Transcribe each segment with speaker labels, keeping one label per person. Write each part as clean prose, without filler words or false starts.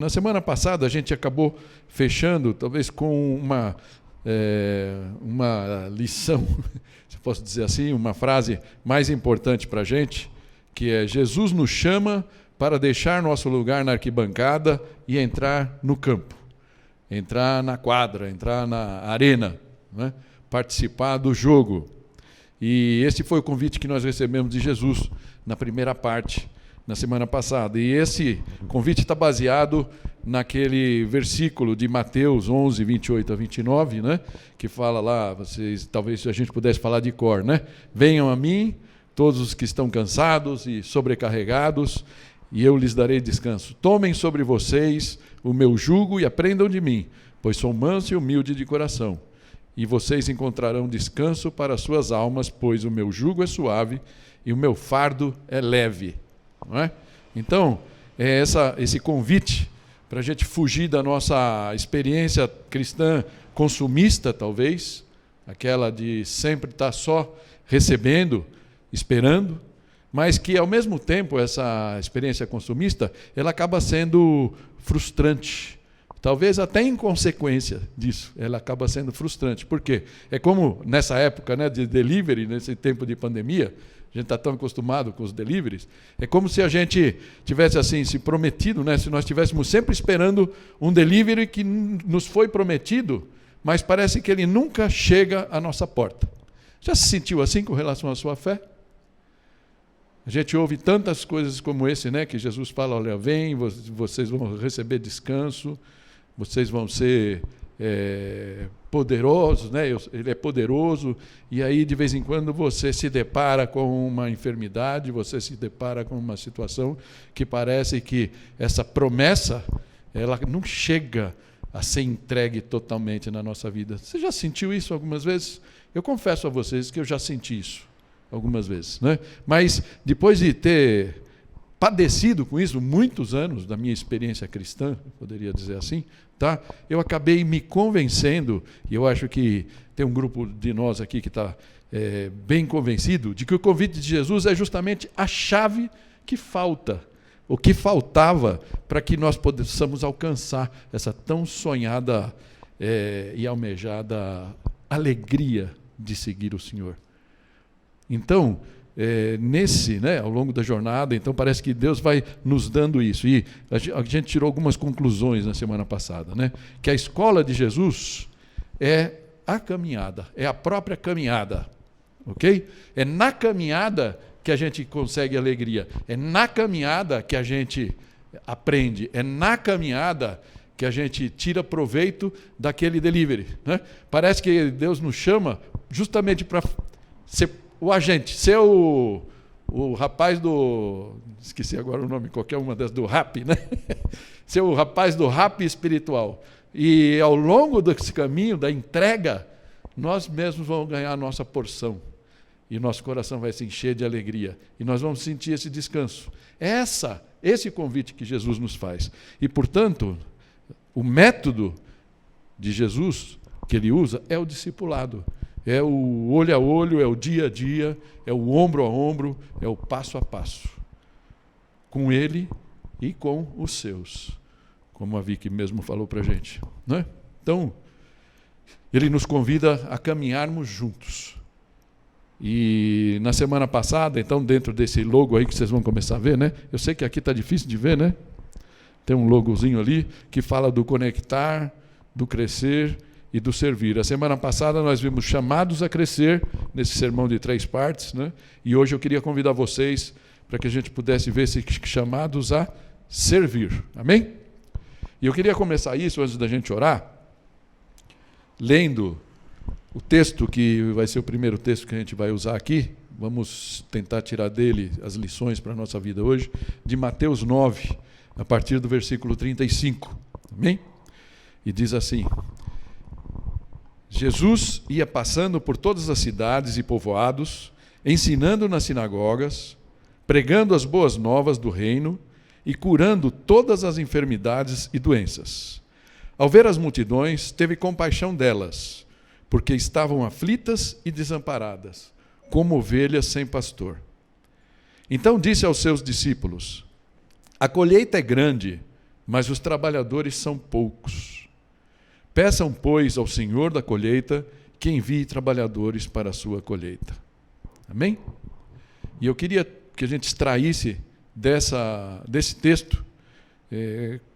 Speaker 1: Na semana passada a gente acabou fechando, talvez com uma lição, se posso dizer assim, uma frase mais importante para a gente, que é: Jesus nos chama para deixar nosso lugar na arquibancada e entrar no campo, entrar na quadra, entrar na arena, né? Participar do jogo. E esse foi o convite que nós recebemos de Jesus na primeira parte, na semana passada. E esse convite está baseado naquele versículo de Mateus 11, 28 a 29, né? Que fala lá, talvez a gente pudesse falar de cor, né? Venham a mim, todos os que estão cansados e sobrecarregados, e eu lhes darei descanso. Tomem sobre vocês o meu jugo e aprendam de mim, pois sou manso e humilde de coração. E vocês encontrarão descanso para as suas almas, pois o meu jugo é suave e o meu fardo é leve. Não é? Então, é esse convite para a gente fugir da nossa experiência cristã consumista, talvez, aquela de sempre estar só recebendo, esperando, mas que, ao mesmo tempo, essa experiência consumista, ela acaba sendo frustrante. Talvez até em consequência disso, ela acaba sendo frustrante. Por quê? É como nessa época, né, de delivery, nesse tempo de pandemia, a gente está tão acostumado com os deliveries, é como se a gente tivesse assim se prometido, né, se nós estivéssemos sempre esperando um delivery que nos foi prometido, mas parece que ele nunca chega à nossa porta. Já se sentiu assim com relação à sua fé? A gente ouve tantas coisas como esse, né, que Jesus fala: olha, vem, vocês vão receber descanso, vocês vão ser poderosos, né? Ele é poderoso, e aí de vez em quando você se depara com uma enfermidade, você se depara com uma situação que parece que essa promessa ela não chega a ser entregue totalmente na nossa vida. Você já sentiu isso algumas vezes? Eu confesso a vocês que eu já senti isso algumas vezes, né? Mas depois de ter padecido com isso muitos anos da minha experiência cristã, poderia dizer assim, tá? Eu acabei me convencendo, e eu acho que tem um grupo de nós aqui que está bem convencido, de que o convite de Jesus é justamente a chave que falta, o que faltava para que nós possamos alcançar essa tão sonhada e almejada alegria de seguir o Senhor. Então, ao longo da jornada, então parece que Deus vai nos dando isso. E a gente tirou algumas conclusões na semana passada, né? Que a escola de Jesus é a caminhada, é a própria caminhada, ok? É na caminhada que a gente consegue alegria, é na caminhada que a gente aprende, é na caminhada que a gente tira proveito daquele delivery, né? Parece que Deus nos chama justamente para ser o agente, ser o rapaz do... Esqueci agora o nome, qualquer uma das do rap, né? Ser o rapaz do rap espiritual. E ao longo desse caminho, da entrega, nós mesmos vamos ganhar a nossa porção. E nosso coração vai se encher de alegria. E nós vamos sentir esse descanso. Esse convite que Jesus nos faz. E, portanto, o método de Jesus que ele usa é o discipulado. É o olho a olho, é o dia a dia, é o ombro a ombro, é o passo a passo. Com ele e com os seus. Como a Vicky mesmo falou para a gente, né? Então, ele nos convida a caminharmos juntos. E na semana passada, então, dentro desse logo aí que vocês vão começar a ver, né? Eu sei que aqui está difícil de ver, né? Tem um logozinho ali que fala do conectar, do crescer e do servir. A semana passada nós vimos chamados a crescer, nesse sermão de 3 partes, né? E hoje eu queria convidar vocês para que a gente pudesse ver esses chamados a servir. Amém? E eu queria começar isso, antes da gente orar, lendo o texto que vai ser o primeiro texto que a gente vai usar aqui. Vamos tentar tirar dele as lições para a nossa vida hoje, de Mateus 9, a partir do versículo 35. Amém? E diz assim: Jesus ia passando por todas as cidades e povoados, ensinando nas sinagogas, pregando as boas novas do reino e curando todas as enfermidades e doenças. Ao ver as multidões, teve compaixão delas, porque estavam aflitas e desamparadas, como ovelhas sem pastor. Então disse aos seus discípulos: a colheita é grande, mas os trabalhadores são poucos. Peçam, pois, ao Senhor da colheita que envie trabalhadores para a sua colheita. Amém? E eu queria que a gente extraísse desse texto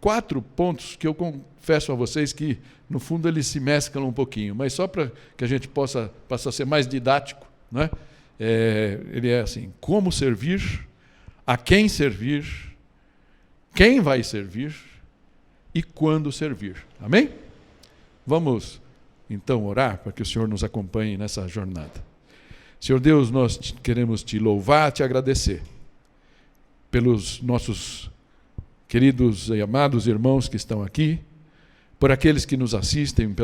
Speaker 1: 4 pontos que eu confesso a vocês que, no fundo, eles se mesclam um pouquinho, mas só para que a gente possa passar a ser mais didático, né? Ele é assim: como servir, a quem servir, quem vai servir e quando servir. Amém? Vamos, então, orar para que o Senhor nos acompanhe nessa jornada. Senhor Deus, nós queremos Te louvar, Te agradecer pelos nossos queridos e amados irmãos que estão aqui, por aqueles que nos assistem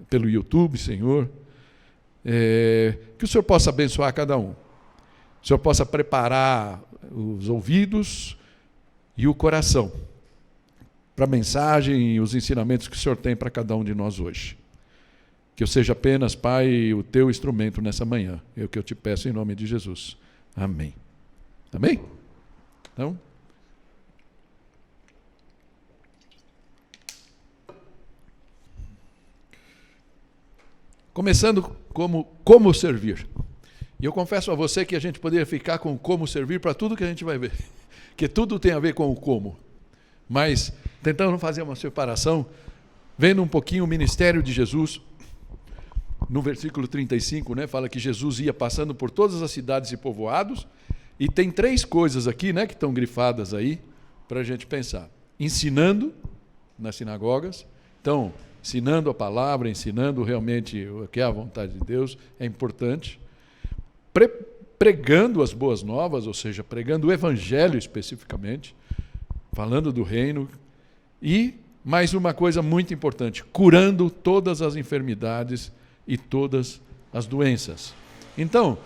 Speaker 1: pelo YouTube, Senhor, que o Senhor possa abençoar cada um. O Senhor possa preparar os ouvidos e o coração para a mensagem e os ensinamentos que o Senhor tem para cada um de nós hoje. Que eu seja apenas, Pai, o Teu instrumento nessa manhã. É o que eu Te peço em nome de Jesus. Amém. Amém? Então, começando como servir. E eu confesso a você que a gente poderia ficar com como servir para tudo que a gente vai ver. Que tudo tem a ver com o como. Mas, tentando fazer uma separação, vendo um pouquinho o ministério de Jesus, no versículo 35, né, fala que Jesus ia passando por todas as cidades e povoados, e tem 3 coisas aqui, né, que estão grifadas aí, para a gente pensar. Ensinando nas sinagogas, então, ensinando a palavra, ensinando realmente o que é a vontade de Deus, é importante. Pregando as boas novas, ou seja, pregando o evangelho especificamente, falando do reino, e, mais uma coisa muito importante, curando todas as enfermidades e todas as doenças. Então,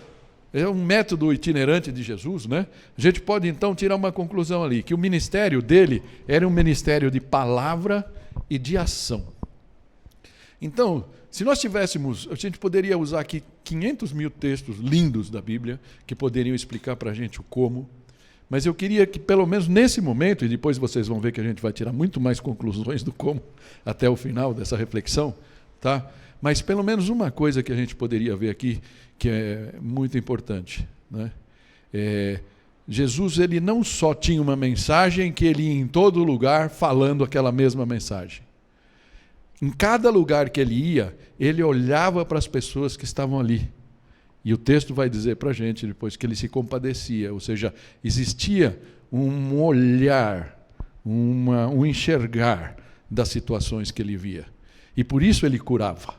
Speaker 1: é um método itinerante de Jesus, né? A gente pode então tirar uma conclusão ali, que o ministério dele era um ministério de palavra e de ação. Então, se nós tivéssemos, a gente poderia usar aqui 500 mil textos lindos da Bíblia, que poderiam explicar para a gente o como, mas eu queria que, pelo menos nesse momento, e depois vocês vão ver que a gente vai tirar muito mais conclusões do como, até o final dessa reflexão, tá? Mas pelo menos uma coisa que a gente poderia ver aqui, que é muito importante, né? Jesus, ele não só tinha uma mensagem que ele ia em todo lugar falando aquela mesma mensagem. Em cada lugar que ele ia, ele olhava para as pessoas que estavam ali. E o texto vai dizer para a gente depois que ele se compadecia, ou seja, existia um olhar, um enxergar das situações que ele via. E por isso ele curava.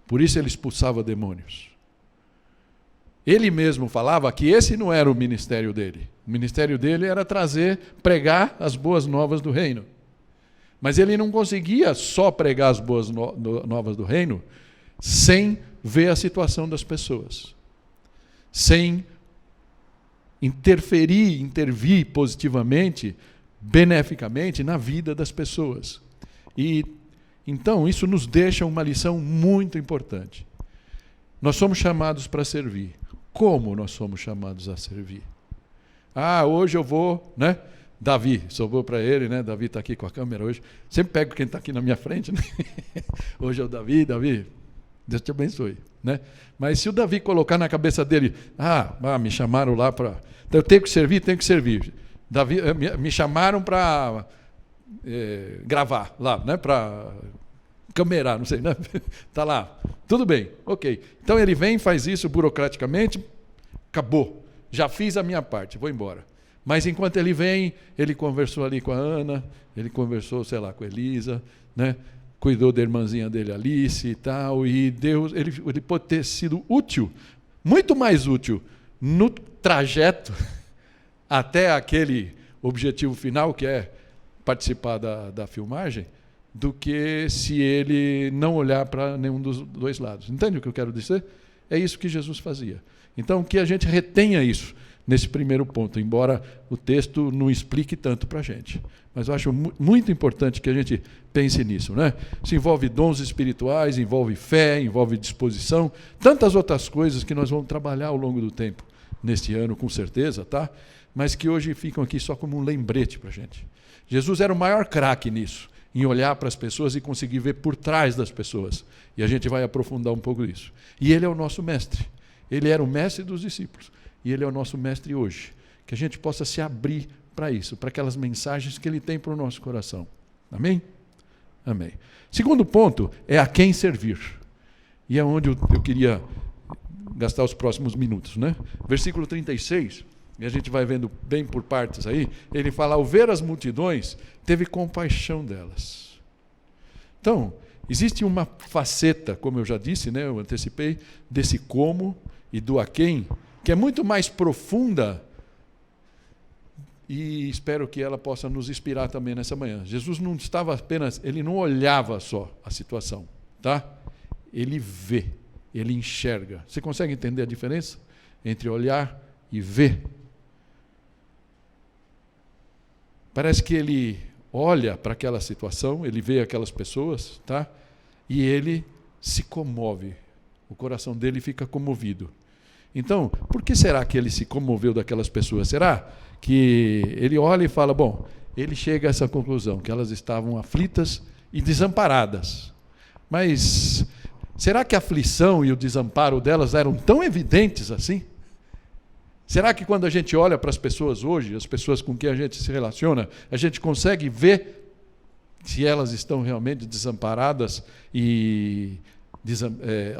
Speaker 1: Por isso ele expulsava demônios. Ele mesmo falava que esse não era o ministério dele. O ministério dele era pregar as boas novas do reino. Mas ele não conseguia só pregar as boas novas do reino sem ver a situação das pessoas, sem intervir positivamente, beneficamente na vida das pessoas. E então isso nos deixa uma lição muito importante. Nós somos chamados para servir. Como nós somos chamados a servir? Hoje eu vou, né? Davi, sobrou para ele, né? Davi está aqui com a câmera hoje. Sempre pego quem está aqui na minha frente, né? Hoje é o Davi, Deus te abençoe, né? Mas se o Davi colocar na cabeça dele, me chamaram lá para... Então, eu tenho que servir. Davi, me chamaram para gravar lá, né? Para camerar, não sei, né? Está lá, tudo bem, ok. Então ele vem, faz isso burocraticamente, acabou. Já fiz a minha parte, vou embora. Mas enquanto ele vem, ele conversou ali com a Ana, ele conversou, com a Elisa, né? Cuidou da irmãzinha dele, Alice e tal, e Deus, ele pode ter sido útil, muito mais útil, no trajeto até aquele objetivo final, que é participar da filmagem, do que se ele não olhar para nenhum dos 2 lados. Entende o que eu quero dizer? É isso que Jesus fazia. Então, que a gente retenha isso nesse primeiro ponto, embora o texto não explique tanto para a gente. Mas eu acho muito importante que a gente pense nisso, né? Isso envolve dons espirituais, envolve fé, envolve disposição, tantas outras coisas que nós vamos trabalhar ao longo do tempo, neste ano, com certeza, tá? Mas que hoje ficam aqui só como um lembrete para a gente. Jesus era o maior craque nisso, em olhar para as pessoas e conseguir ver por trás das pessoas. E a gente vai aprofundar um pouco isso. E ele é o nosso mestre. Ele era o mestre dos discípulos. E ele é o nosso mestre hoje. Que a gente possa se abrir para isso, para aquelas mensagens que ele tem para o nosso coração. Amém? Amém. Segundo ponto é a quem servir. E é onde eu queria gastar os próximos minutos, né? Versículo 36, e a gente vai vendo bem por partes aí, ele fala, ao ver as multidões, teve compaixão delas. Então, existe uma faceta, como eu já disse, né, eu antecipei, desse como e do a quem, que é muito mais profunda, e espero que ela possa nos inspirar também nessa manhã. Jesus não estava apenas, ele não olhava só a situação, tá? Ele vê, ele enxerga. Você consegue entender a diferença entre olhar e ver? Parece que ele olha para aquela situação, ele vê aquelas pessoas, tá? E ele se comove. O coração dele fica comovido. Então, por que será que ele se comoveu daquelas pessoas? Será que ele olha e fala, bom, ele chega a essa conclusão, que elas estavam aflitas e desamparadas. Mas será que a aflição e o desamparo delas eram tão evidentes assim? Será que quando a gente olha para as pessoas hoje, as pessoas com quem a gente se relaciona, a gente consegue ver se elas estão realmente desamparadas e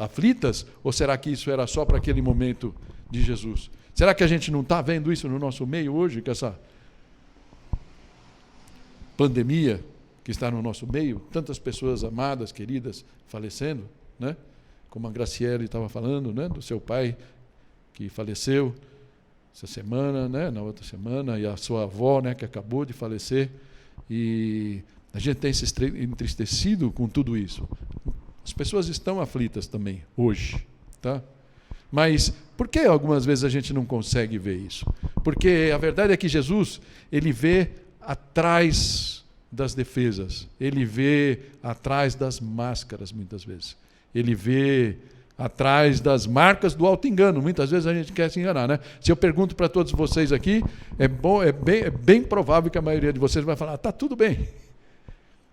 Speaker 1: aflitas? Ou será que isso era só para aquele momento de Jesus? Será que a gente não está vendo isso no nosso meio hoje, com essa pandemia que está no nosso meio? Tantas pessoas amadas, queridas, falecendo, né? Como a Graciele estava falando, né? Do seu pai que faleceu essa semana, né? Na outra semana, e a sua avó, né? Que acabou de falecer. E a gente tem se entristecido com tudo isso. As pessoas estão aflitas também, hoje, tá? Mas por que algumas vezes a gente não consegue ver isso? Porque a verdade é que Jesus, ele vê atrás das defesas, ele vê atrás das máscaras, muitas vezes. Ele vê atrás das marcas do auto-engano. Muitas vezes a gente quer se enganar, né? Se eu pergunto para todos vocês aqui, é bem provável que a maioria de vocês vai falar, está tudo bem,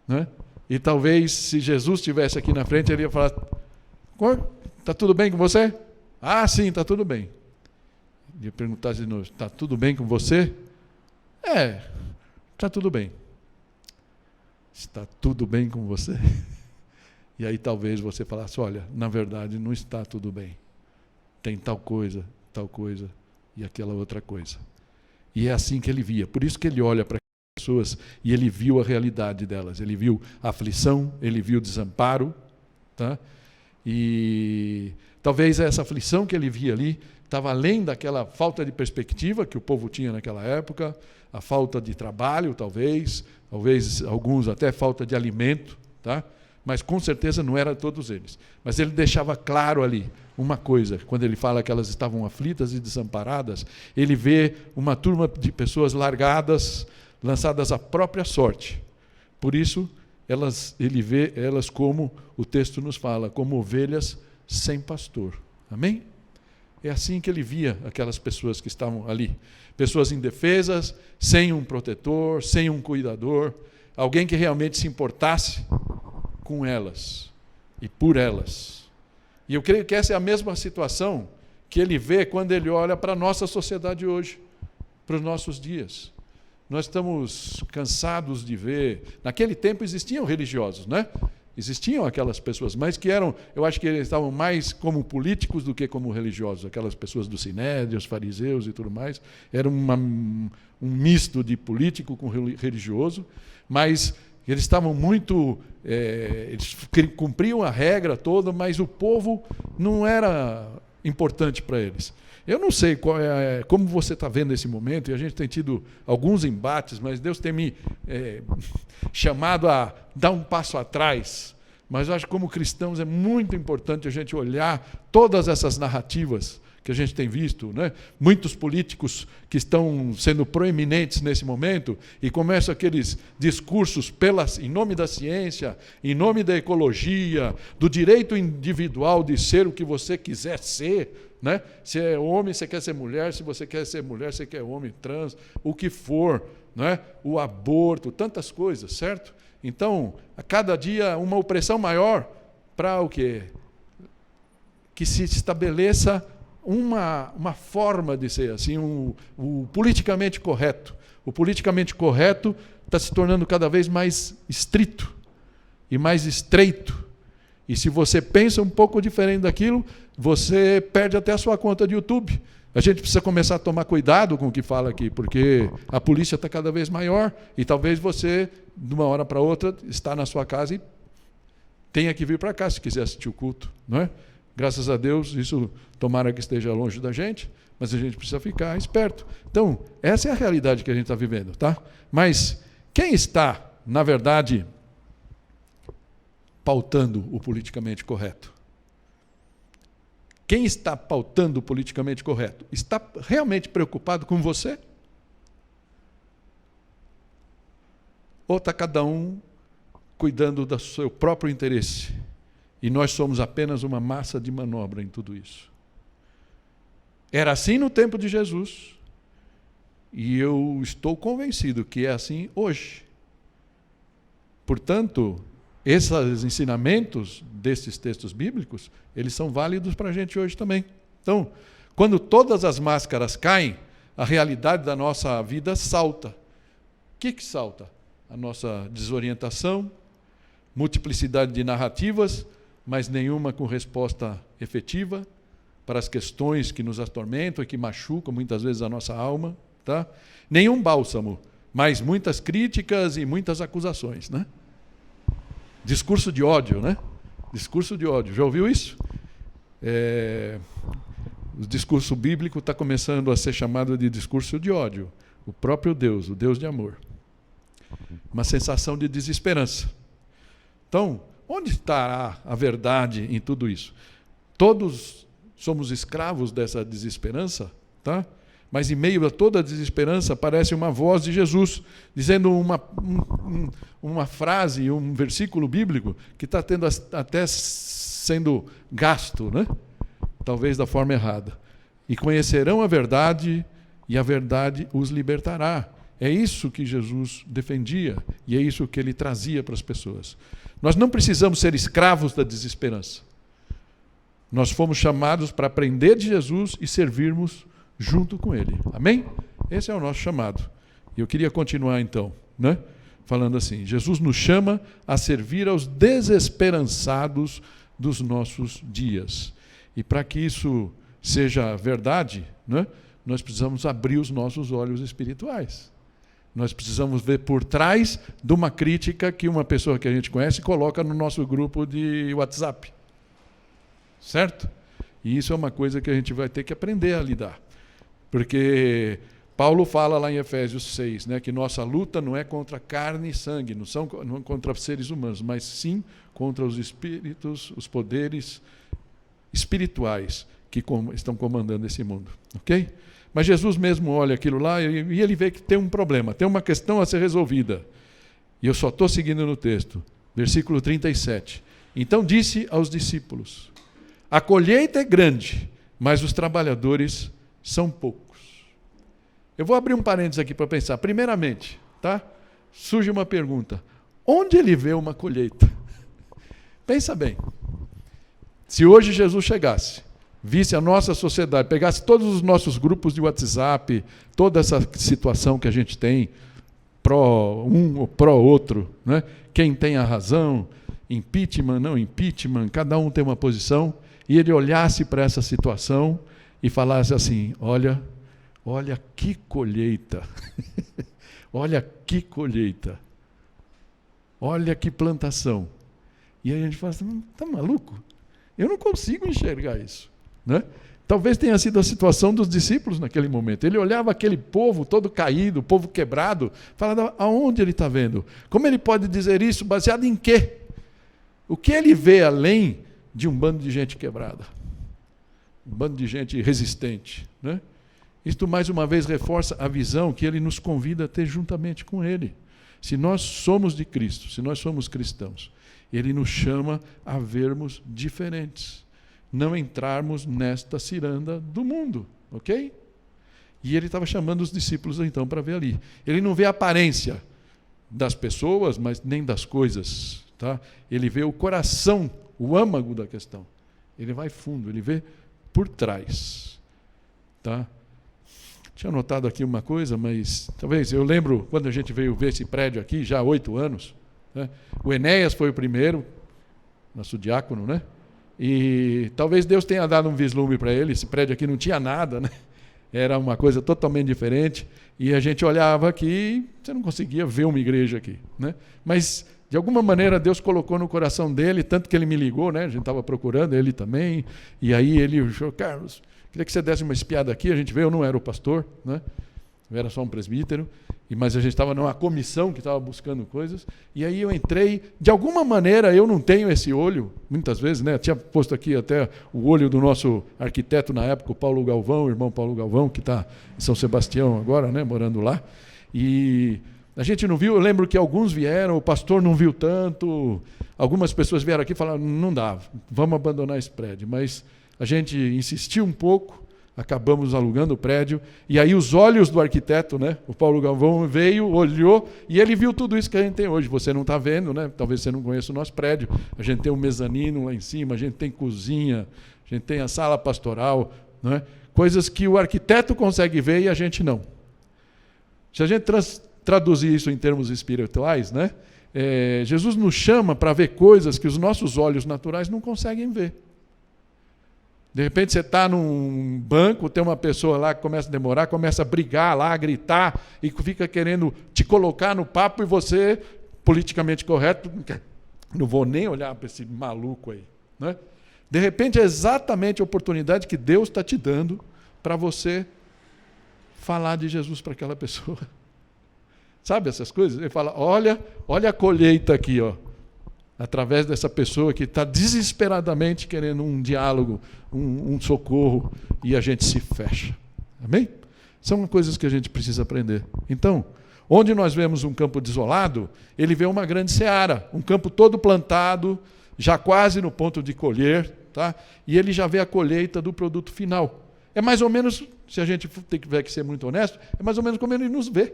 Speaker 1: né? E talvez, se Jesus estivesse aqui na frente, ele ia falar, está tudo bem com você? Ah, sim, está tudo bem. Ele ia perguntar de novo, está tudo bem com você? Está tudo bem. Está tudo bem com você? E aí talvez você falasse, olha, na verdade não está tudo bem. Tem tal coisa e aquela outra coisa. E é assim que ele via. Por isso que ele olha para as pessoas e ele viu a realidade delas. Ele viu a aflição, ele viu o desamparo, tá? E talvez essa aflição que ele via ali estava além daquela falta de perspectiva que o povo tinha naquela época, a falta de trabalho, talvez alguns até falta de alimento, tá? Mas com certeza não era todos eles. Mas ele deixava claro ali uma coisa, quando ele fala que elas estavam aflitas e desamparadas, ele vê uma turma de pessoas largadas, lançadas à própria sorte. Por isso, ele vê elas como, o texto nos fala, como ovelhas sem pastor. Amém? É assim que ele via aquelas pessoas que estavam ali. Pessoas indefesas, sem um protetor, sem um cuidador, alguém que realmente se importasse com elas e por elas. E eu creio que essa é a mesma situação que ele vê quando ele olha para a nossa sociedade hoje, para os nossos dias. Nós estamos cansados de ver. Naquele tempo existiam religiosos, né? Existiam aquelas pessoas, mas que eram, eu acho que eles estavam mais como políticos do que como religiosos. Aquelas pessoas do Sinédrio, os fariseus e tudo mais. Era um misto de político com religioso, mas eles estavam muito... eles cumpriam a regra toda, mas o povo não era importante para eles. Eu não sei como você está vendo esse momento, e a gente tem tido alguns embates, mas Deus tem me chamado a dar um passo atrás. Mas eu acho que como cristãos é muito importante a gente olhar todas essas narrativas que a gente tem visto, né? Muitos políticos que estão sendo proeminentes nesse momento e começam aqueles discursos em nome da ciência, em nome da ecologia, do direito individual de ser o que você quiser ser, né? Se é homem, você quer ser mulher, se você quer ser mulher, você quer homem, trans, o que for, não é? O aborto, tantas coisas, certo? Então, a cada dia uma opressão maior para o quê? Que se estabeleça uma forma de ser assim, o politicamente correto. O politicamente correto está se tornando cada vez mais estrito e mais estreito. E se você pensa um pouco diferente daquilo, você perde até a sua conta de YouTube. A gente precisa começar a tomar cuidado com o que fala aqui, porque a polícia está cada vez maior e talvez você, de uma hora para outra, está na sua casa e tenha que vir para cá se quiser assistir o culto, não é? Graças a Deus, isso tomara que esteja longe da gente, mas a gente precisa ficar esperto. Então, essa é a realidade que a gente está vivendo, tá? Mas quem está, na verdade, pautando o politicamente correto? Quem está pautando o politicamente correto? Está realmente preocupado com você? Ou está cada um cuidando do seu próprio interesse? E nós somos apenas uma massa de manobra em tudo isso. Era assim no tempo de Jesus. E eu estou convencido que é assim hoje. Portanto, esses ensinamentos desses textos bíblicos, eles são válidos para a gente hoje também. Então, quando todas as máscaras caem, a realidade da nossa vida salta. O que salta? A nossa desorientação, multiplicidade de narrativas, mas nenhuma com resposta efetiva para as questões que nos atormentam e que machucam muitas vezes a nossa alma. Tá? Nenhum bálsamo, mas muitas críticas e muitas acusações, né? Discurso de ódio, né? Discurso de ódio. Já ouviu isso? O discurso bíblico está começando a ser chamado de discurso de ódio. O próprio Deus, o Deus de amor. Uma sensação de desesperança. Então, onde estará a verdade em tudo isso? Todos somos escravos dessa desesperança, tá? Mas em meio a toda a desesperança aparece uma voz de Jesus, dizendo uma frase, um versículo bíblico que está tendo até sendo gasto, né? Talvez da forma errada. E conhecerão a verdade, e a verdade os libertará. É isso que Jesus defendia, e é isso que ele trazia para as pessoas. Nós não precisamos ser escravos da desesperança. Nós fomos chamados para aprender de Jesus e servirmos junto com ele. Amém? Esse é o nosso chamado. E eu queria continuar então, né? Falando assim, Jesus nos chama a servir aos desesperançados dos nossos dias. E para que isso seja verdade, né, nós precisamos abrir os nossos olhos espirituais. Nós precisamos ver por trás de uma crítica que uma pessoa que a gente conhece coloca no nosso grupo de WhatsApp. Certo? E isso é uma coisa que a gente vai ter que aprender a lidar. Porque Paulo fala lá em Efésios 6, né, que nossa luta não é contra carne e sangue, não contra seres humanos, mas sim contra os espíritos, os poderes espirituais que estão comandando esse mundo. Ok? Mas Jesus mesmo olha aquilo lá e ele vê que tem um problema, tem uma questão a ser resolvida. E eu só estou seguindo no texto. Versículo 37. Então disse aos discípulos: a colheita é grande, mas os trabalhadores são poucos. Eu vou abrir um parênteses aqui para pensar. Primeiramente, tá? Surge uma pergunta. Onde ele vê uma colheita? Pensa bem. Se hoje Jesus chegasse, visse a nossa sociedade, pegasse todos os nossos grupos de WhatsApp, toda essa situação que a gente tem, pró um ou pró outro, né? Quem tem a razão, impeachment, não impeachment, cada um tem uma posição, e ele olhasse para essa situação e falasse assim: olha que colheita, olha que colheita, olha que plantação. E aí a gente fala assim: está maluco? Eu não consigo enxergar isso, né? Talvez tenha sido a situação dos discípulos naquele momento. Ele olhava aquele povo todo caído, o povo quebrado, falava: aonde ele está vendo? Como ele pode dizer isso? Baseado em quê? O que ele vê além de um bando de gente quebrada? Um bando de gente resistente, né? Isto mais uma vez reforça a visão que ele nos convida a ter juntamente com ele. Se nós somos de Cristo, se nós somos cristãos, ele nos chama a vermos diferentes, não entrarmos nesta ciranda do mundo, ok? E ele estava chamando os discípulos então para ver ali. Ele não vê a aparência das pessoas, mas nem das coisas. Tá? Ele vê o coração, o âmago da questão. Ele vai fundo, ele vê por trás. Tá? Tinha anotado aqui uma coisa, mas talvez eu lembro quando a gente veio ver esse prédio aqui, já há 8 anos. Né? O Enéas foi o primeiro, nosso diácono, né? E talvez Deus tenha dado um vislumbre para ele. Esse prédio aqui não tinha nada, né? Era uma coisa totalmente diferente. E a gente olhava aqui e você não conseguia ver uma igreja aqui. Né? Mas, de alguma maneira, Deus colocou no coração dele, tanto que ele me ligou, né? A gente estava procurando ele também. E aí ele falou, Carlos, queria que você desse uma espiada aqui. A gente veio, eu não era o pastor, né? Eu era só um presbítero, mas a gente estava numa comissão que estava buscando coisas, e aí eu entrei, de alguma maneira eu não tenho esse olho, muitas vezes, né? Eu tinha posto aqui até o olho do nosso arquiteto na época, o Paulo Galvão, o irmão Paulo Galvão, que está em São Sebastião agora, né? Morando lá, e a gente não viu, eu lembro que alguns vieram, o pastor não viu tanto, algumas pessoas vieram aqui e falaram, não dá, vamos abandonar esse prédio, mas a gente insistiu um pouco, acabamos alugando o prédio, e aí os olhos do arquiteto, né, o Paulo Galvão veio, olhou, e ele viu tudo isso que a gente tem hoje. Você não está vendo, né? Talvez você não conheça o nosso prédio. A gente tem um mezanino lá em cima, a gente tem cozinha, a gente tem a sala pastoral, né? Coisas que o arquiteto consegue ver e a gente não. Se a gente traduzir isso em termos espirituais, né, Jesus nos chama para ver coisas que os nossos olhos naturais não conseguem ver. De repente você está num banco, tem uma pessoa lá que começa a demorar, começa a brigar lá, a gritar, e fica querendo te colocar no papo e você, politicamente correto, não vou nem olhar para esse maluco aí. Né? De repente é exatamente a oportunidade que Deus está te dando para você falar de Jesus para aquela pessoa. Sabe essas coisas? Ele fala, olha a colheita aqui, ó. Através dessa pessoa que está desesperadamente querendo um diálogo, um socorro, e a gente se fecha. Amém? São coisas que a gente precisa aprender. Então, onde nós vemos um campo desolado, ele vê uma grande seara, um campo todo plantado, já quase no ponto de colher, tá? E ele já vê a colheita do produto final. É mais ou menos, se a gente tiver que ser muito honesto, é mais ou menos como ele nos vê.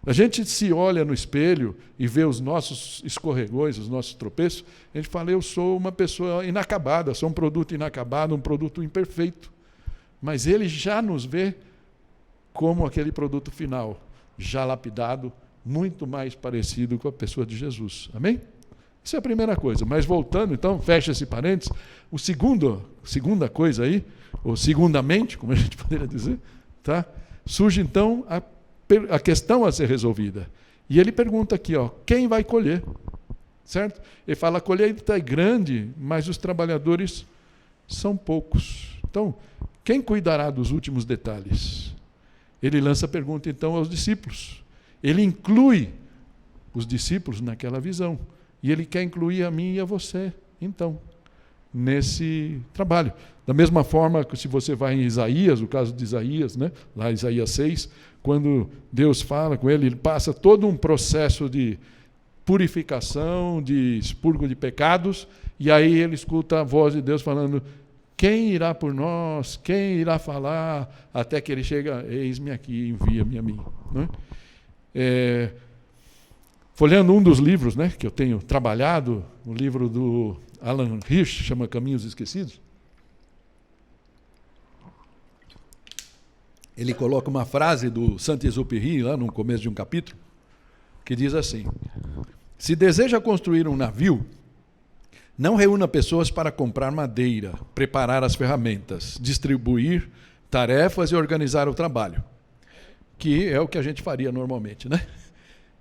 Speaker 1: A gente se olha no espelho e vê os nossos escorregões, os nossos tropeços, a gente fala, eu sou uma pessoa inacabada, sou um produto inacabado, um produto imperfeito. Mas ele já nos vê como aquele produto final, já lapidado, muito mais parecido com a pessoa de Jesus. Amém? Isso é a primeira coisa. Mas voltando, então, fecha esse parênteses, segunda coisa aí, ou segundamente, como a gente poderia dizer, tá? Surge então a questão a ser resolvida. E ele pergunta aqui, ó, quem vai colher? Certo? Ele fala, a colheita é grande, mas os trabalhadores são poucos. Então, quem cuidará dos últimos detalhes? Ele lança a pergunta, então, aos discípulos. Ele inclui os discípulos naquela visão. E ele quer incluir a mim e a você, então, nesse trabalho. Da mesma forma que se você vai em Isaías, o caso de Isaías, né? Lá em Isaías 6, quando Deus fala com ele passa todo um processo de purificação, de expurgo de pecados, e aí ele escuta a voz de Deus falando, quem irá por nós? Quem irá falar? Até que ele chega, eis-me aqui, envia-me a mim. Né? Folheando um dos livros, né, que eu tenho trabalhado, o livro do Alan Hirsch, chama Caminhos Esquecidos, ele coloca uma frase do Saint-Exupéry, lá no começo de um capítulo, que diz assim, se deseja construir um navio, não reúna pessoas para comprar madeira, preparar as ferramentas, distribuir tarefas e organizar o trabalho, que é o que a gente faria normalmente, né?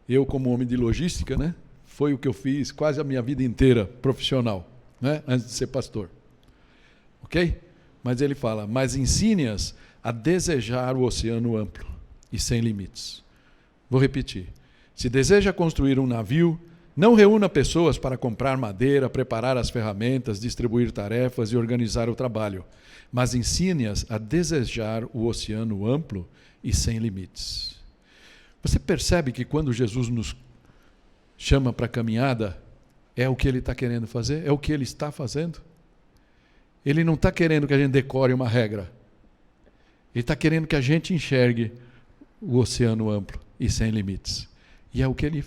Speaker 1: Eu, como homem de logística, né, foi o que eu fiz quase a minha vida inteira profissional, né, antes de ser pastor. Ok? Mas ele fala, mas ensine-as a desejar o oceano amplo e sem limites. Vou repetir. Se deseja construir um navio, não reúna pessoas para comprar madeira, preparar as ferramentas, distribuir tarefas e organizar o trabalho, mas ensine-as a desejar o oceano amplo e sem limites. Você percebe que quando Jesus nos chama para a caminhada, é o que ele está querendo fazer? É o que ele está fazendo? Ele não está querendo que a gente decore uma regra. Ele está querendo que a gente enxergue o oceano amplo e sem limites. E é o que Ele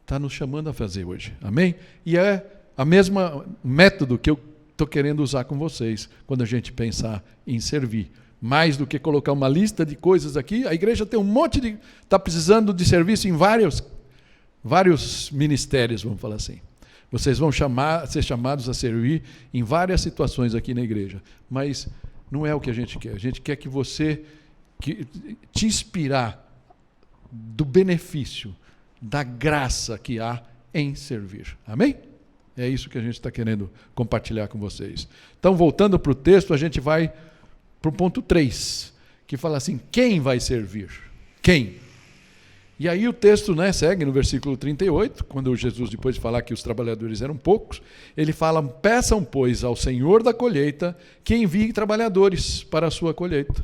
Speaker 1: está nos chamando a fazer hoje. Amém? E é a mesma método que eu estou querendo usar com vocês quando a gente pensar em servir. Mais do que colocar uma lista de coisas aqui, a igreja tem um monte de... está precisando de serviço em vários ministérios, vamos falar assim. Vocês vão ser chamados a servir em várias situações aqui na igreja. Mas não é o que a gente quer. A gente quer que você... te inspirar do benefício, da graça que há em servir. Amém? É isso que a gente está querendo compartilhar com vocês. Então, voltando para o texto, a gente vai para o ponto 3, que fala assim, quem vai servir? Quem? E aí o texto, né, segue no versículo 38, quando Jesus, depois de falar que os trabalhadores eram poucos, ele fala, peçam, pois, ao Senhor da colheita que envie trabalhadores para a sua colheita.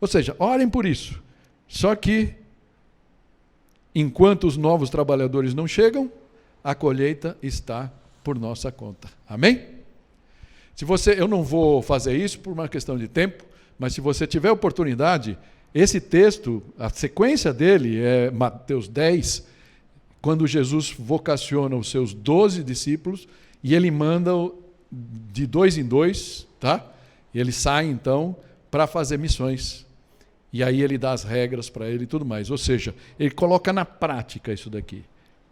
Speaker 1: Ou seja, orem por isso. Só que, enquanto os novos trabalhadores não chegam, a colheita está por nossa conta. Amém? Eu não vou fazer isso por uma questão de tempo, mas se você tiver oportunidade, esse texto, a sequência dele é Mateus 10, quando Jesus vocaciona os seus 12 discípulos e ele manda de 2 em 2, tá? E ele sai então para fazer missões. E aí ele dá as regras para ele e tudo mais. Ou seja, ele coloca na prática isso daqui,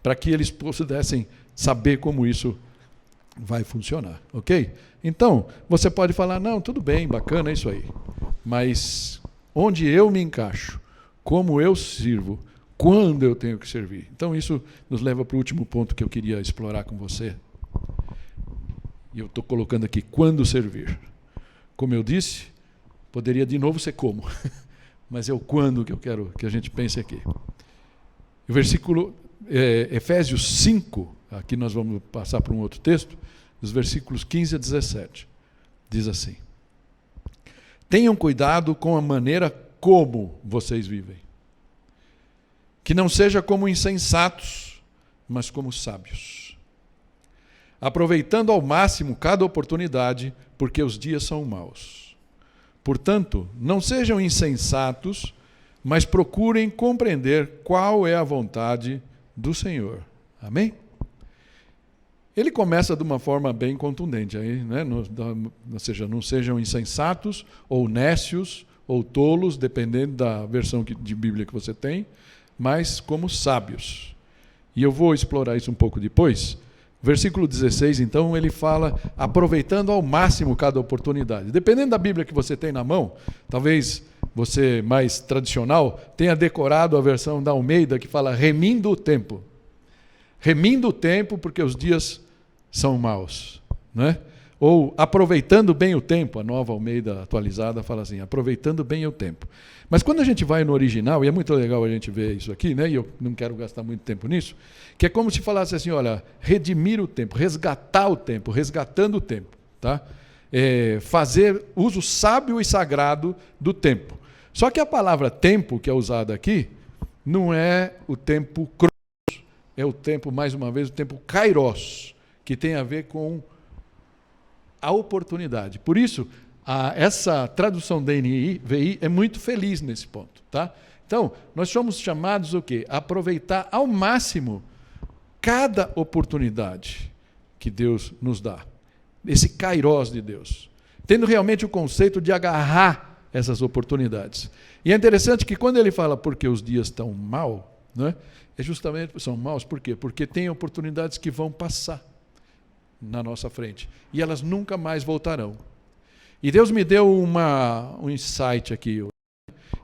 Speaker 1: para que eles pudessem saber como isso vai funcionar, ok? Então, você pode falar, não, tudo bem, bacana isso aí, mas onde eu me encaixo, como eu sirvo, quando eu tenho que servir. Então, isso nos leva para o último ponto que eu queria explorar com você. E eu estou colocando aqui, quando servir. Como eu disse, poderia de novo ser como, mas é o quando que eu quero que a gente pense aqui. O versículo Efésios 5, aqui nós vamos passar para um outro texto, dos versículos 15 a 17, diz assim, tenham cuidado com a maneira como vocês vivem, que não seja como insensatos, mas como sábios, aproveitando ao máximo cada oportunidade, porque os dias são maus. Portanto, não sejam insensatos, mas procurem compreender qual é a vontade do Senhor. Amém? Ele começa de uma forma bem contundente, aí, né? Ou seja, não sejam insensatos, ou nécios, ou tolos, dependendo da versão de Bíblia que você tem, mas como sábios. E eu vou explorar isso um pouco depois. Versículo 16, então, ele fala, aproveitando ao máximo cada oportunidade. Dependendo da Bíblia que você tem na mão, talvez você mais tradicional tenha decorado a versão da Almeida que fala remindo o tempo. Remindo o tempo porque os dias são maus, né? Ou aproveitando bem o tempo, a nova Almeida atualizada fala assim, aproveitando bem o tempo. Mas quando a gente vai no original, e é muito legal a gente ver isso aqui, né? E eu não quero gastar muito tempo nisso, que é como se falasse assim, olha, redimir o tempo, resgatar o tempo, resgatando o tempo, tá? Fazer uso sábio e sagrado do tempo. Só que a palavra tempo que é usada aqui não é o tempo cronos, é o tempo, mais uma vez, o tempo kairos, que tem a ver com a oportunidade. Por isso, essa tradução da NVI é muito feliz nesse ponto. Tá? Então, nós somos chamados o quê? A aproveitar ao máximo cada oportunidade que Deus nos dá. Esse kairos de Deus. Tendo realmente o conceito de agarrar essas oportunidades. E é interessante que quando ele fala porque os dias estão mal, né, são maus por quê? Porque tem oportunidades que vão passar na nossa frente. E elas nunca mais voltarão. E Deus me deu um insight aqui. Eu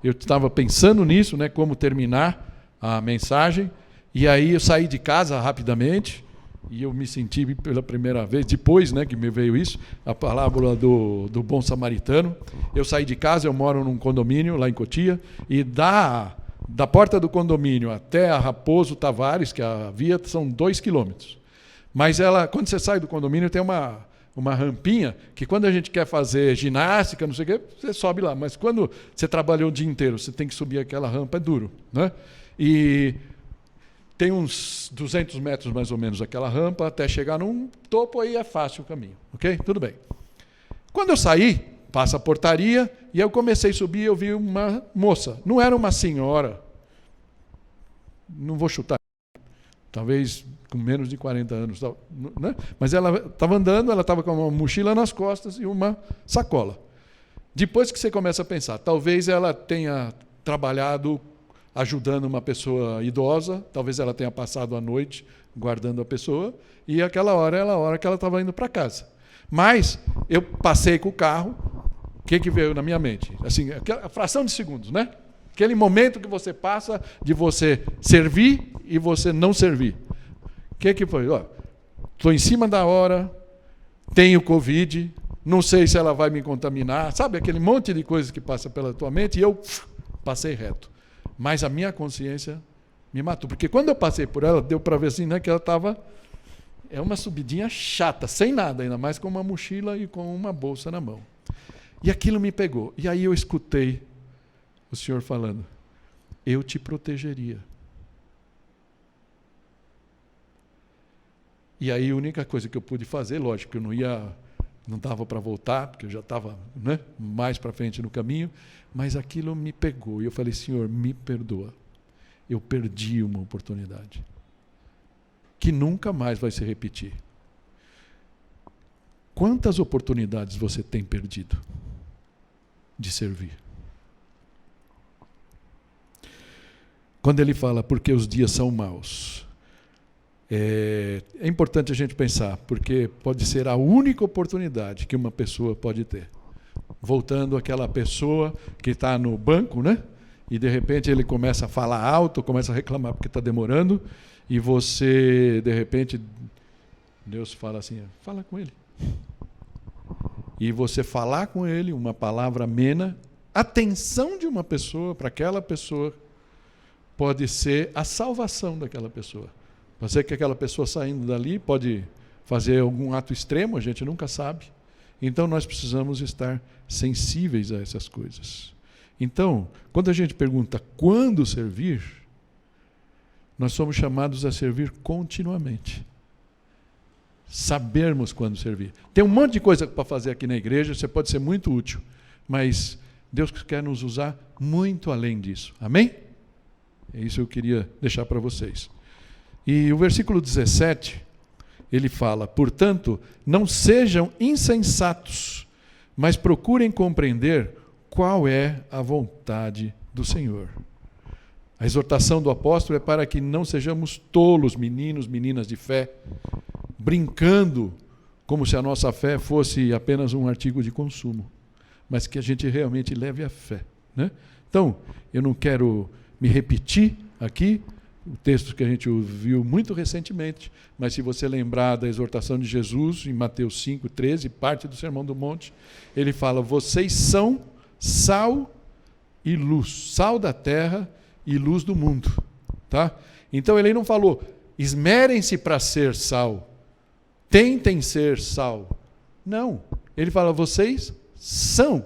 Speaker 1: estava pensando nisso, né, como terminar a mensagem, e aí eu saí de casa rapidamente, e eu me senti pela primeira vez, depois, né, que me veio isso, a parábola do bom samaritano. Eu saí de casa, eu moro num condomínio lá em Cotia, e da porta do condomínio até a Raposo Tavares, que é a via, são 2 quilômetros. Mas quando você sai do condomínio, tem uma rampinha, que quando a gente quer fazer ginástica, não sei o quê, você sobe lá. Mas quando você trabalhou o dia inteiro, você tem que subir aquela rampa, é duro, né? E tem uns 200 metros mais ou menos aquela rampa, até chegar num topo, aí é fácil o caminho, ok? Tudo bem. Quando eu saí, passa a portaria, e eu comecei a subir e eu vi uma moça. Não era uma senhora, não vou chutar, talvez com menos de 40 anos, né? Mas ela estava andando, ela estava com uma mochila nas costas e uma sacola. Depois que você começa a pensar, talvez ela tenha trabalhado ajudando uma pessoa idosa, talvez ela tenha passado a noite guardando a pessoa, e aquela hora era a hora que ela estava indo para casa. Mas eu passei com o carro, o que veio na minha mente? Assim, a fração de segundos, né? Aquele momento que você passa de você servir e você não servir. O que foi? Estou em cima da hora, tenho Covid, não sei se ela vai me contaminar, sabe aquele monte de coisas que passa pela tua mente, e eu passei reto. Mas a minha consciência me matou, porque quando eu passei por ela, deu para ver assim, né, que ela estava... É uma subidinha chata, sem nada, ainda mais com uma mochila e com uma bolsa na mão. E aquilo me pegou. E aí eu escutei o Senhor falando, eu te protegeria. E aí a única coisa que eu pude fazer, lógico que eu não dava para voltar, porque eu já estava, né, mais para frente no caminho, mas aquilo me pegou. E eu falei, Senhor, me perdoa. Eu perdi uma oportunidade que nunca mais vai se repetir. Quantas oportunidades você tem perdido de servir? Quando ele fala, porque os dias são maus, é importante a gente pensar, porque pode ser a única oportunidade que uma pessoa pode ter. Voltando àquela pessoa que está no banco, né? E de repente ele começa a falar alto, começa a reclamar porque está demorando, e você, de repente, Deus fala assim, fala com ele. E você falar com ele uma palavra amena, a atenção de uma pessoa para aquela pessoa pode ser a salvação daquela pessoa. Pode ser que aquela pessoa saindo dali pode fazer algum ato extremo, a gente nunca sabe. Então nós precisamos estar sensíveis a essas coisas. Então, quando a gente pergunta quando servir, nós somos chamados a servir continuamente. Sabermos quando servir. Tem um monte de coisa para fazer aqui na igreja, você pode ser muito útil, mas Deus quer nos usar muito além disso. Amém? É isso que eu queria deixar para vocês. E o versículo 17, ele fala, portanto, não sejam insensatos, mas procurem compreender qual é a vontade do Senhor. A exortação do apóstolo é para que não sejamos tolos, meninos, meninas de fé, brincando como se a nossa fé fosse apenas um artigo de consumo, mas que a gente realmente leve a fé, né? Então, eu não quero me repetir aqui, o texto que a gente ouviu muito recentemente, mas se você lembrar da exortação de Jesus, em Mateus 5:13, parte do Sermão do Monte, ele fala, vocês são sal e luz, sal da terra e luz do mundo. Tá? Então ele não falou, esmerem-se para ser sal, tentem ser sal. Não, ele fala, vocês são.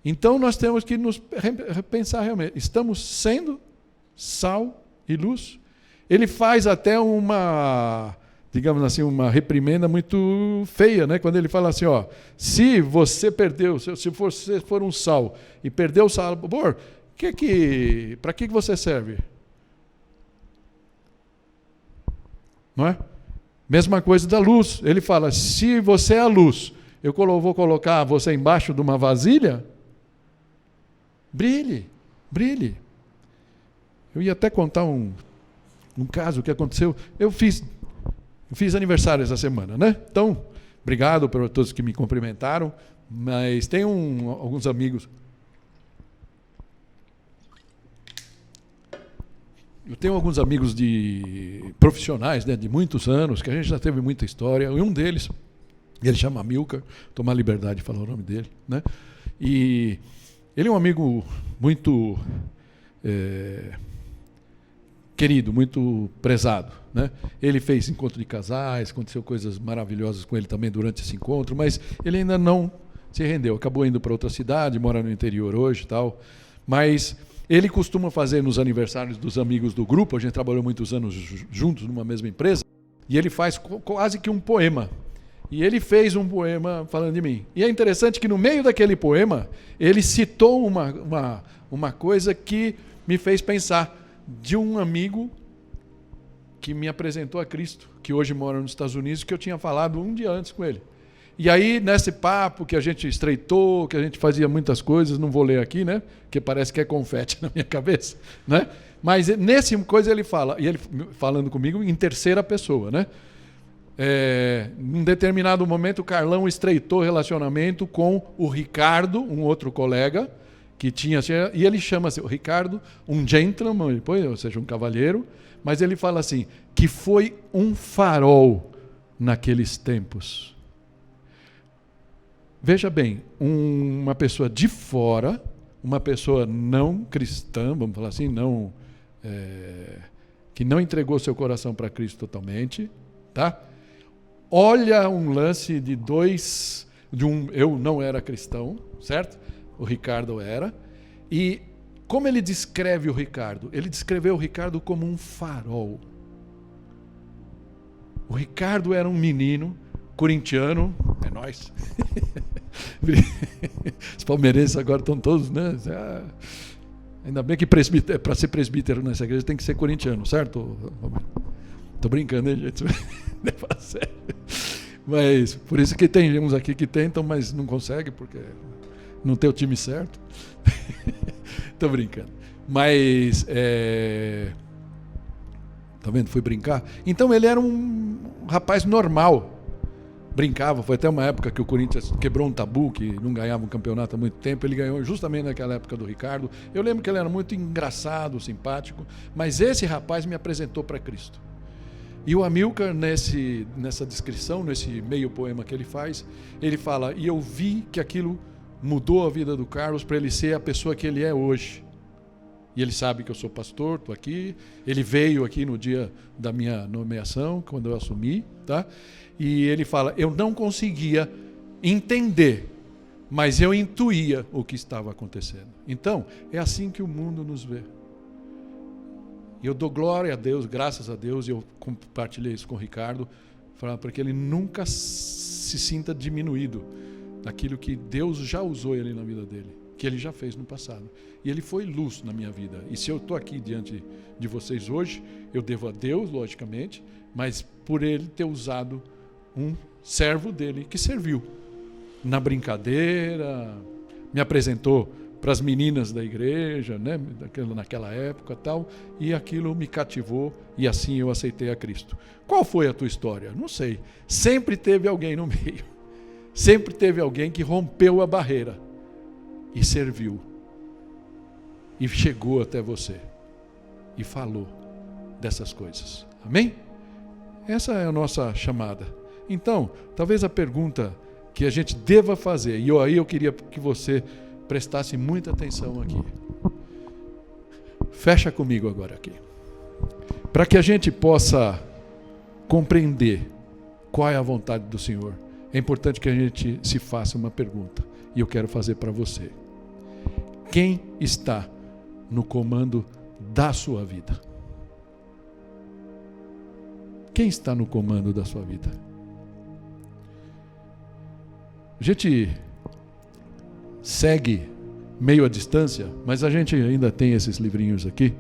Speaker 1: Então nós temos que nos repensar realmente, estamos sendo sal e luz? Ele faz até uma, digamos assim, uma reprimenda muito feia, né? Quando ele fala assim, ó, se você perdeu, se você for um sal e perdeu o sabor, para que você serve? Não é? Mesma coisa da luz. Ele fala, se você é a luz, eu vou colocar você embaixo de uma vasilha, brilhe, brilhe. Eu ia até contar um caso que aconteceu. Eu fiz aniversário essa semana, né? Então, obrigado para todos que me cumprimentaram, mas tem alguns amigos. Eu tenho alguns amigos profissionais, né, de muitos anos, que a gente já teve muita história, e um deles, ele chama Amilcar, tomar liberdade de falar o nome dele, né? E ele é um amigo muito querido, muito prezado, né? Ele fez encontro de casais, aconteceu coisas maravilhosas com ele também durante esse encontro, mas ele ainda não se rendeu, acabou indo para outra cidade, mora no interior hoje e tal, mas ele costuma fazer nos aniversários dos amigos do grupo, a gente trabalhou muitos anos juntos numa mesma empresa, e ele faz quase que um poema. E ele fez um poema falando de mim. E é interessante que no meio daquele poema, ele citou uma coisa que me fez pensar de um amigo que me apresentou a Cristo, que hoje mora nos Estados Unidos, que eu tinha falado um dia antes com ele. E aí, nesse papo que a gente estreitou, que a gente fazia muitas coisas, não vou ler aqui, né? Porque parece que é confete na minha cabeça, né? Mas nesse coisa ele fala, e ele falando comigo em terceira pessoa, né? Num determinado momento, o Carlão estreitou relacionamento com o Ricardo, um outro colega, que tinha, e ele chama assim, o Ricardo, um gentleman, depois, ou seja, um cavalheiro, mas ele fala assim, que foi um farol naqueles tempos. Veja bem, uma pessoa de fora, uma pessoa não cristã, vamos falar assim, que não entregou seu coração para Cristo totalmente, tá? Olha um lance eu não era cristão, certo? O Ricardo era. E como ele descreve o Ricardo? Ele descreveu o Ricardo como um farol. O Ricardo era um menino corintiano, é nóis. Os palmeirenses agora estão todos, né? Ainda bem que para ser presbítero nessa igreja tem que ser corintiano, certo? Tô brincando, hein, gente? Mas por isso que tem uns aqui que tentam, mas não conseguem, porque não tem o time certo. Tô brincando. Mas tá vendo? Fui brincar. Então ele era um rapaz normal. Brincava, foi até uma época que o Corinthians quebrou um tabu, que não ganhava um campeonato há muito tempo, ele ganhou justamente naquela época do Ricardo. Eu lembro que ele era muito engraçado, simpático, mas esse rapaz me apresentou para Cristo. E o Amilcar, nessa descrição, nesse meio poema que ele faz, ele fala, e eu vi que aquilo mudou a vida do Carlos para ele ser a pessoa que ele é hoje. E ele sabe que eu sou pastor, estou aqui, ele veio aqui no dia da minha nomeação, quando eu assumi, tá? E ele fala, eu não conseguia entender, mas eu intuía o que estava acontecendo. Então, é assim que o mundo nos vê. E eu dou glória a Deus, graças a Deus, e eu compartilhei isso com o Ricardo, para que ele nunca se sinta diminuído daquilo que Deus já usou ele na vida dele, que ele já fez no passado. E ele foi luz na minha vida. E se eu estou aqui diante de vocês hoje, eu devo a Deus, logicamente, mas por ele ter usado um servo dele que serviu na brincadeira, me apresentou para as meninas da igreja, né, naquela época tal, e aquilo me cativou e assim eu aceitei a Cristo. Qual foi a tua história? Não sei. Sempre teve alguém no meio. Sempre teve alguém que rompeu a barreira e serviu. E chegou até você e falou dessas coisas. Amém? Essa é a nossa chamada. Então, talvez a pergunta que a gente deva fazer, e aí eu queria que você prestasse muita atenção aqui. Fecha comigo agora aqui. Para que a gente possa compreender qual é a vontade do Senhor, é importante que a gente se faça uma pergunta. E eu quero fazer para você. Quem está no comando da sua vida? Quem está no comando da sua vida? A gente segue meio à distância, mas a gente ainda tem esses livrinhos aqui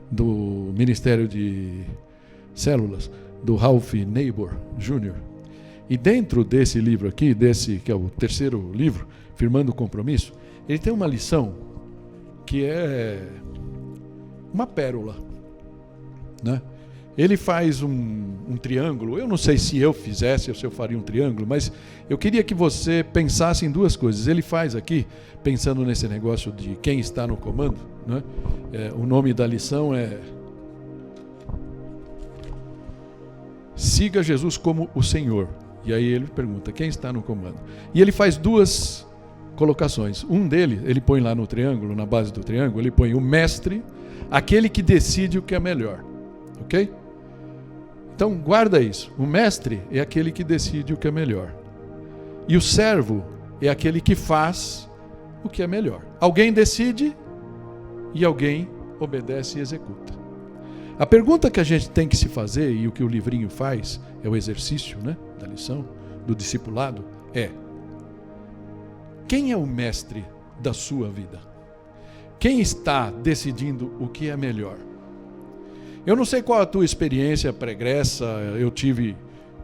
Speaker 1: do Ministério de Células, do Ralph Neighbor Jr. E dentro desse livro aqui, desse que é o terceiro livro, Firmando o Compromisso, ele tem uma lição que é uma pérola, né? Ele faz um triângulo. Eu não sei se eu fizesse ou se eu faria um triângulo, mas eu queria que você pensasse em duas coisas. Ele faz aqui, pensando nesse negócio de quem está no comando, né? O nome da lição é Siga Jesus como o Senhor. E aí ele pergunta, quem está no comando? E ele faz duas colocações. Ele põe lá no triângulo, na base do triângulo, ele põe o mestre, aquele que decide o que é melhor. Ok? Então, guarda isso. O mestre é aquele que decide o que é melhor. E o servo é aquele que faz o que é melhor. Alguém decide e alguém obedece e executa. A pergunta que a gente tem que se fazer, e o que o livrinho faz, é o exercício, né, da lição, do discipulado é: quem é o mestre da sua vida? Quem está decidindo o que é melhor? Eu não sei qual a tua experiência pregressa.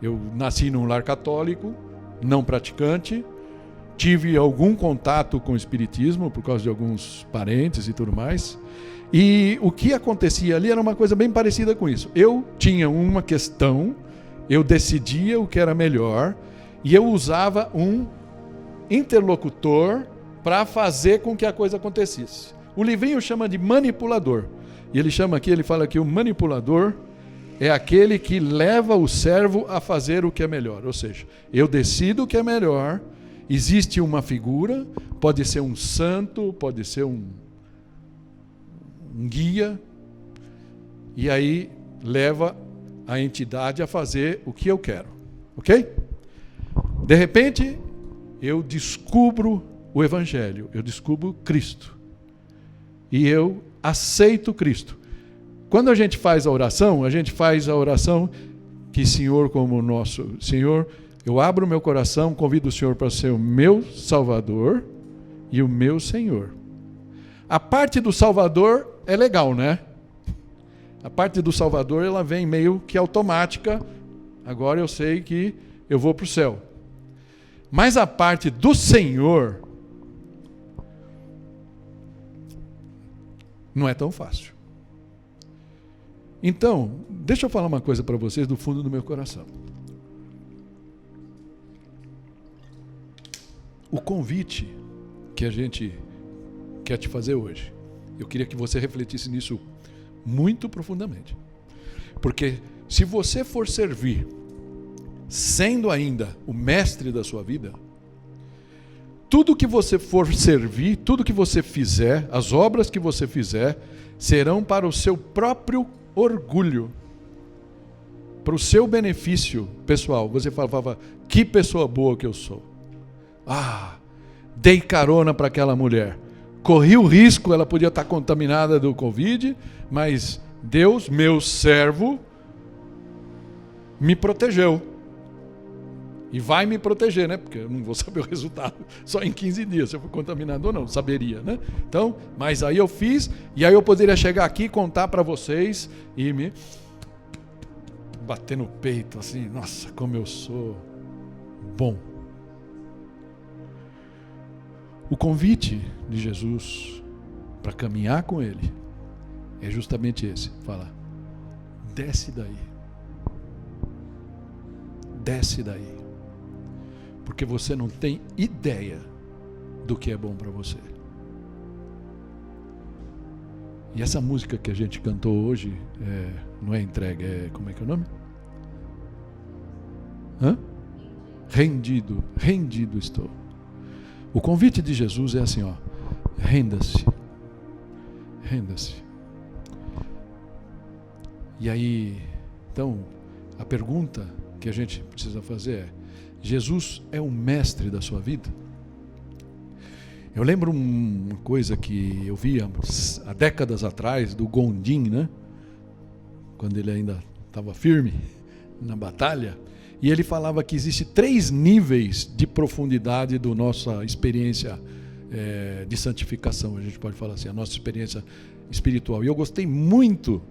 Speaker 1: Eu nasci num lar católico, não praticante, tive algum contato com o espiritismo por causa de alguns parentes e tudo mais. E o que acontecia ali era uma coisa bem parecida com isso. Eu tinha uma questão, eu decidia o que era melhor e eu usava um interlocutor para fazer com que a coisa acontecesse. O livrinho chama de manipulador. E ele fala que o manipulador é aquele que leva o servo a fazer o que é melhor. Ou seja, eu decido o que é melhor, existe uma figura, pode ser um santo, pode ser um guia, e aí leva a entidade a fazer o que eu quero. Ok? De repente, eu descubro o Evangelho, eu descubro Cristo. E eu aceito Cristo. Quando a gente faz a oração que Senhor, como nosso Senhor, eu abro o meu coração, convido o Senhor para ser o meu Salvador e o meu Senhor. A parte do Salvador é legal, né? A parte do Salvador, ela vem meio que automática. Agora eu sei que eu vou para o céu. Mas a parte do Senhor não é tão fácil. Então, deixa eu falar uma coisa para vocês do fundo do meu coração. O convite que a gente quer te fazer hoje, eu queria que você refletisse nisso muito profundamente. Porque se você for servir, sendo ainda o mestre da sua vida, tudo que você for servir, tudo que você fizer, as obras que você fizer, serão para o seu próprio orgulho, para o seu benefício pessoal. Você falava, que pessoa boa que eu sou. Dei carona para aquela mulher. Corri o risco, ela podia estar contaminada do Covid, mas Deus, meu servo, me protegeu. E vai me proteger, né? Porque eu não vou saber o resultado só em 15 dias, se eu for contaminado ou não, saberia, né? Então, mas aí eu fiz, e aí eu poderia chegar aqui e contar para vocês e me bater no peito, assim, nossa, como eu sou bom. O convite de Jesus para caminhar com Ele é justamente esse, fala, desce daí. Desce daí. Porque você não tem ideia do que é bom para você. E essa música que a gente cantou hoje, não é entrega, como é que é o nome? Rendido, rendido estou. O convite de Jesus é assim, renda-se, renda-se. E aí, então, a pergunta que a gente precisa fazer é, Jesus é o mestre da sua vida? Eu lembro uma coisa que eu via há décadas atrás, do Gondim, né? Quando ele ainda estava firme na batalha, e ele falava que existe 3 níveis de profundidade da nossa experiência de santificação, a gente pode falar assim, a nossa experiência espiritual. E eu gostei muito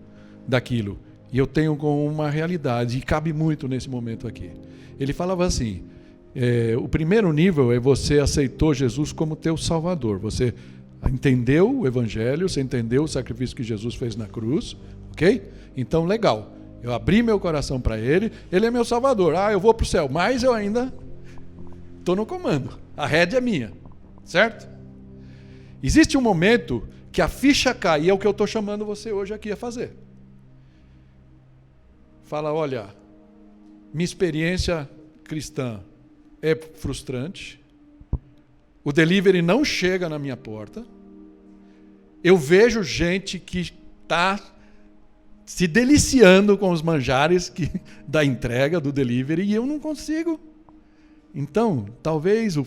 Speaker 1: daquilo, e eu tenho como uma realidade, e cabe muito nesse momento aqui. Ele falava assim, o primeiro nível é você aceitou Jesus como teu Salvador, você entendeu o Evangelho, você entendeu o sacrifício que Jesus fez na cruz, ok? Então, legal, eu abri meu coração para Ele, Ele é meu Salvador, eu vou para o céu, mas eu ainda estou no comando, a rédea é minha, certo? Existe um momento que a ficha cai, e é o que eu estou chamando você hoje aqui a fazer. Fala, olha, minha experiência cristã é frustrante, o delivery não chega na minha porta, eu vejo gente que está se deliciando com os manjares da entrega, do delivery, e eu não consigo. Então, talvez o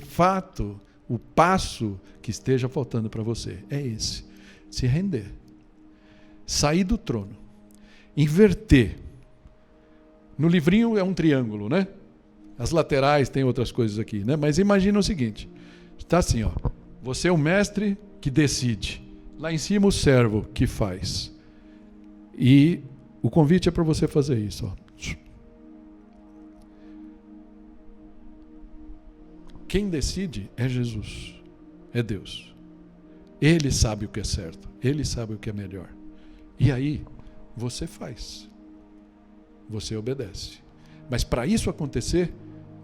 Speaker 1: passo que esteja faltando para você é esse, se render, sair do trono, inverter. No livrinho é um triângulo, né? As laterais tem outras coisas aqui, né? Mas imagina o seguinte, está assim, ó, você é o mestre que decide, lá em cima o servo que faz. E o convite é para você fazer isso, ó. Quem decide é Jesus, é Deus. Ele sabe o que é certo, Ele sabe o que é melhor. E aí, você faz, você obedece. Mas para isso acontecer,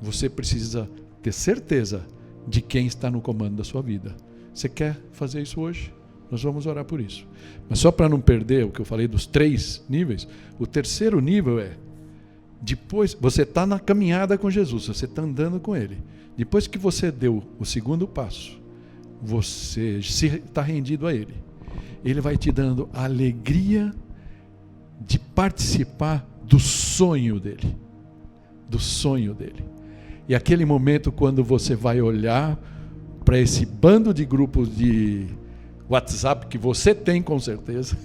Speaker 1: você precisa ter certeza de quem está no comando da sua vida. Você quer fazer isso hoje? Nós vamos orar por isso. Mas só para não perder o que eu falei dos 3 níveis, o terceiro nível é, depois, você está na caminhada com Jesus, você está andando com Ele. Depois que você deu o segundo passo, você está rendido a Ele. Ele vai te dando a alegria de participar do sonho dEle. Do sonho dEle. E aquele momento quando você vai olhar para esse bando de grupos de WhatsApp que você tem com certeza,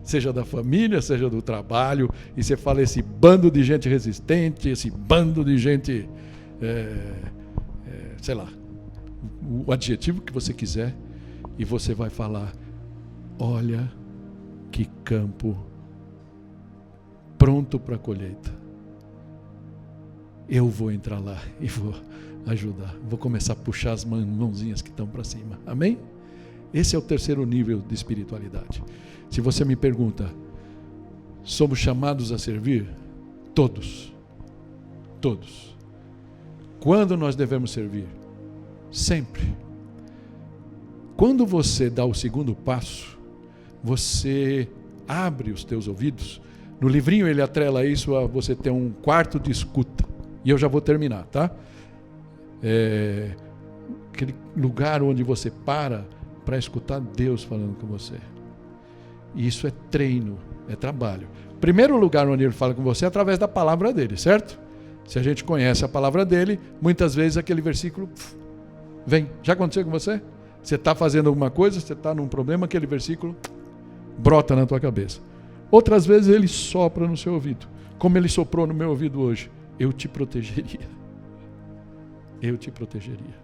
Speaker 1: seja da família, seja do trabalho, e você fala esse bando de gente resistente, esse bando de gente, sei lá, o adjetivo que você quiser, e você vai falar, olha que campo pronto para a colheita. Eu vou entrar lá e vou ajudar. Vou começar a puxar as mãozinhas que estão para cima. Amém? Esse é o terceiro nível de espiritualidade. Se você me pergunta, somos chamados a servir? Todos. Todos. Quando nós devemos servir? Sempre. Quando você dá o segundo passo, você abre os teus ouvidos. No livrinho ele atrela isso a você ter um quarto de escuta. E eu já vou terminar, tá? Aquele lugar onde você para escutar Deus falando com você. E isso é treino, é trabalho. Primeiro lugar onde ele fala com você é através da palavra dele, certo? Se a gente conhece a palavra dele, muitas vezes aquele versículo vem. Já aconteceu com você? Você está fazendo alguma coisa, você está num problema, aquele versículo brota na tua cabeça. Outras vezes ele sopra no seu ouvido, como ele soprou no meu ouvido hoje. Eu te protegeria. Eu te protegeria.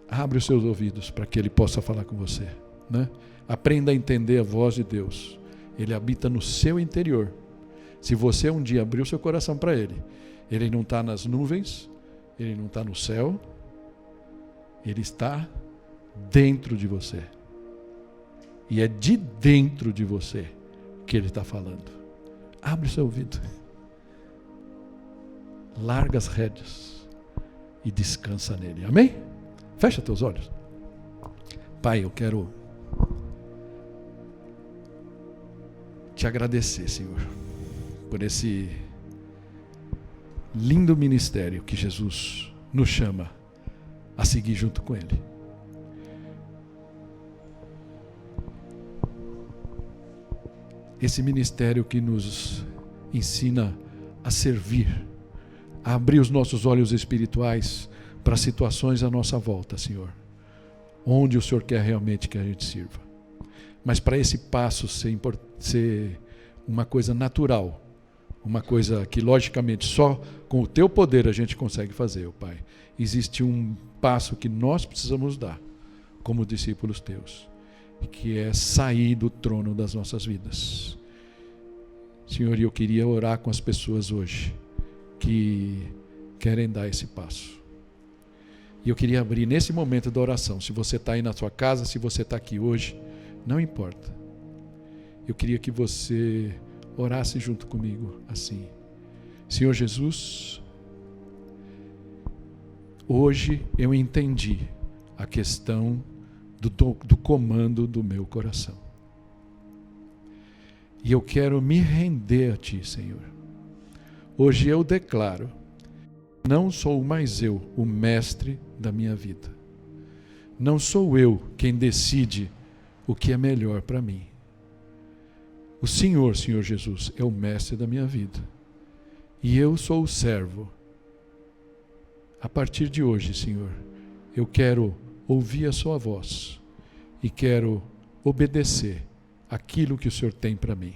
Speaker 1: Abre os seus ouvidos para que Ele possa falar com você, né? Aprenda a entender a voz de Deus. Ele habita no seu interior. Se você um dia abrir o seu coração para Ele, Ele não está nas nuvens, Ele não está no céu, Ele está dentro de você. E é de dentro de você que Ele está falando. Abre o seu ouvido. Larga as rédeas e descansa nele. Amém? Fecha teus olhos. Pai, eu quero te agradecer, Senhor, por esse lindo ministério que Jesus nos chama a seguir junto com Ele. Esse ministério que nos ensina a servir, a abrir os nossos olhos espirituais para situações à nossa volta, Senhor, onde o Senhor quer realmente que a gente sirva. Mas para esse passo ser uma coisa natural, uma coisa que logicamente só com o Teu poder a gente consegue fazer, ó Pai, existe um passo que nós precisamos dar como discípulos Teus, que é sair do trono das nossas vidas. Senhor, eu queria orar com as pessoas hoje que querem dar esse passo. E eu queria abrir nesse momento da oração, se você está aí na sua casa, se você está aqui hoje, não importa. Eu queria que você orasse junto comigo assim: Senhor Jesus, hoje eu entendi a questão do comando do meu coração. E eu quero me render a Ti, Senhor. Hoje eu declaro, não sou mais eu o mestre da minha vida. Não sou eu quem decide o que é melhor para mim. O Senhor, Senhor Jesus, é o mestre da minha vida. E eu sou o servo. A partir de hoje, Senhor, eu quero ouvir a Sua voz e quero obedecer aquilo que o Senhor tem para mim.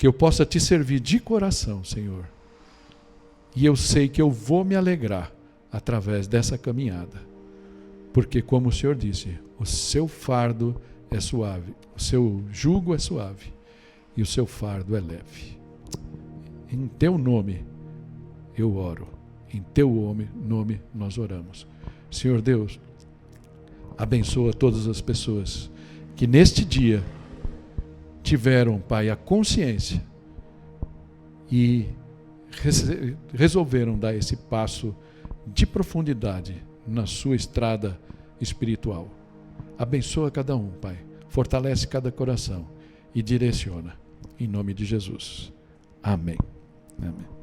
Speaker 1: que eu possa te servir de coração, Senhor. E eu sei que eu vou me alegrar através dessa caminhada. Porque, como o Senhor disse, o seu fardo é suave, o seu jugo é suave e o seu fardo é leve. Em teu nome eu oro, em teu nome nós oramos. Senhor Deus, abençoa todas as pessoas que neste dia tiveram, Pai, a consciência e resolveram dar esse passo de profundidade na sua estrada espiritual. Abençoa cada um, Pai. Fortalece cada coração e direciona. Em nome de Jesus. Amém. Amém.